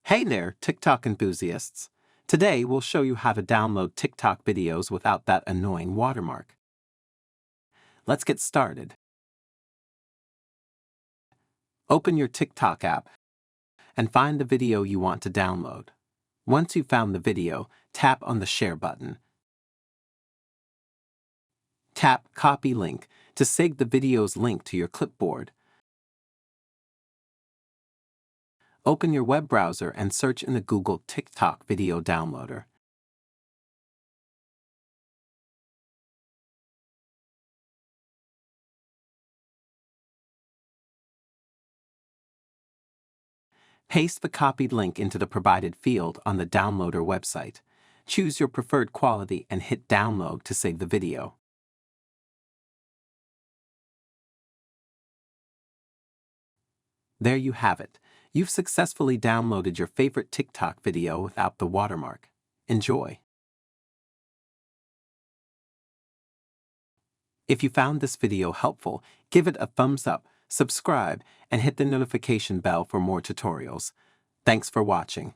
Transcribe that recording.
Hey there, TikTok enthusiasts! Today we'll show you how to download TikTok videos without that annoying watermark. Let's get started. Open your TikTok app and find the video you want to download. Once you've found the video, tap on the Share button. Tap Copy Link to save the video's link to your clipboard. Open your web browser and search in the Google TikTok video downloader. Paste the copied link into the provided field on the downloader website. Choose your preferred quality and hit download to save the video. There you have it. You've successfully downloaded your favorite TikTok video without the watermark. Enjoy! If you found this video helpful, give it a thumbs up, subscribe, and hit the notification bell for more tutorials. Thanks for watching.